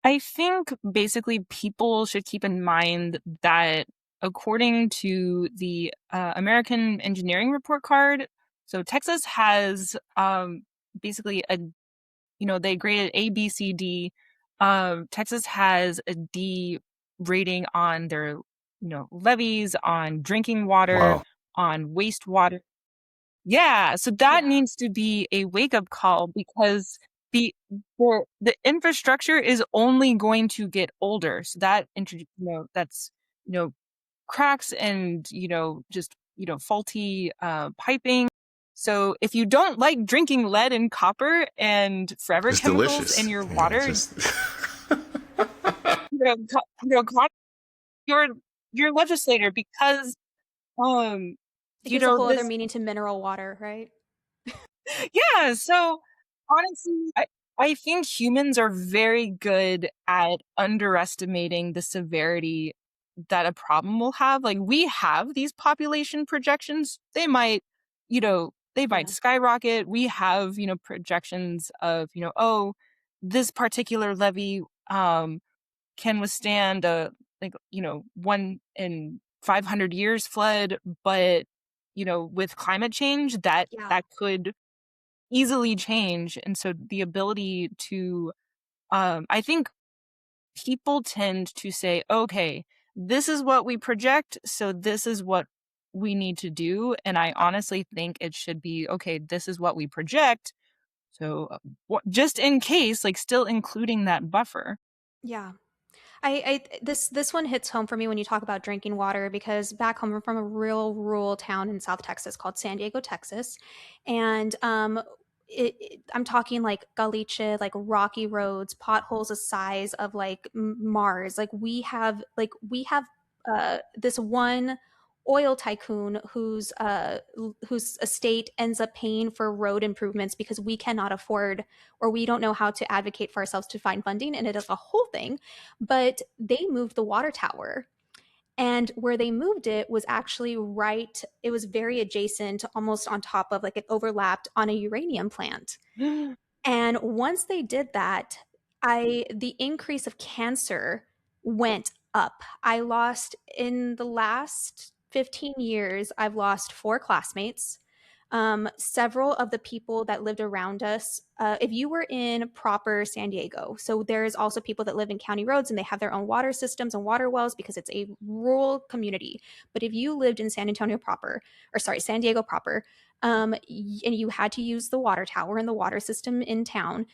I think basically people should keep in mind that according to the American Engineering Report Card, so Texas has basically they graded A, B, C, D. Texas has a D rating on their, levees, on drinking water, Wow. on wastewater. Yeah, so that Yeah. needs to be a wake-up call because the the infrastructure is only going to get older. So that that's you know cracks and just faulty piping. So if you don't like drinking lead and copper and forever It's chemicals in delicious. your Yeah, it's water, just your your legislator because um It gives a whole other this. meaning to mineral water, right? Yeah, so honestly, I think humans are very good at underestimating the severity that a problem will have. Like we have these population projections. They might Yeah. skyrocket. We have, projections of, oh, this particular levee can withstand a like, 1 in 500 years flood, but with climate change Yeah. that could easily change. And so the ability to, I think people tend to say, okay, this is what we project, so this is what we need to do. And I honestly think it should be, okay, this is what we project. So just in case, like still including that buffer. Yeah. This one hits home for me when you talk about drinking water because back home I'm from a real rural town in South Texas called San Diego, Texas, and I'm talking like caliche, like rocky roads, potholes the size of like Mars. Like we have this one oil tycoon whose estate ends up paying for road improvements because we cannot afford or we don't know how to advocate for ourselves to find funding, and it is a whole thing. But they moved the water tower, and where they moved it was actually right, it was very adjacent, almost on top of, like, it overlapped on a uranium plant. And once they did that, I the increase of cancer went up. I lost in the last 15 years, I've lost four classmates. Several of the people that lived around us, if you were in proper San Diego, so there's also people that live in county roads and they have their own water systems and water wells because it's a rural community. But if you lived in San Antonio proper, or sorry, San Diego proper, and you had to use the water tower and the water system in town,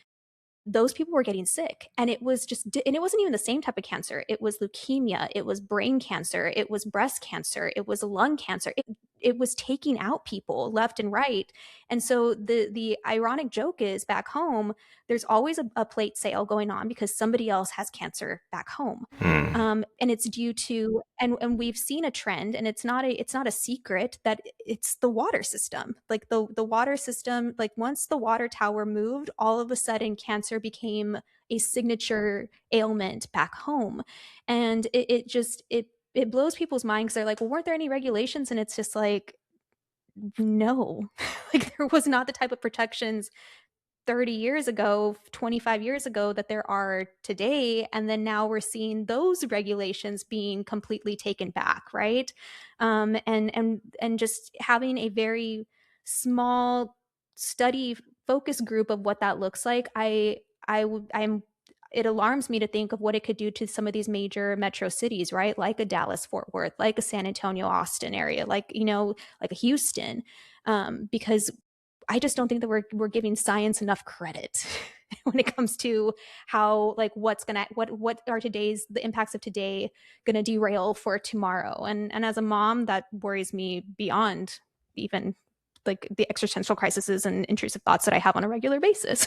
those people were getting sick, and it wasn't even the same type of cancer. It was leukemia, it was brain cancer, it was breast cancer, it was lung cancer. It was taking out people left and right. And so the ironic joke is, back home there's always a plate sale going on because somebody else has cancer back home. hmm. And it's due to, and we've seen a trend, and it's not a secret that it's the water system. Like the water system, like once the water tower moved, all of a sudden cancer became a signature ailment back home. And it blows people's minds because they're like, well, weren't there any regulations? And it's just like, no. Like, there was not the type of protections 30 years ago, 25 years ago that there are today. And then now we're seeing those regulations being completely taken back, right? And just having a very small study focus group of what that looks like, I'm it alarms me to think of what it could do to some of these major metro cities, right? Like a Dallas, Fort Worth, like a San Antonio, Austin area, like a Houston, because I just don't think that we're giving science enough credit when it comes to how, like, what are the impacts of today gonna derail for tomorrow. And as a mom, that worries me beyond even like the existential crises and intrusive thoughts that I have on a regular basis.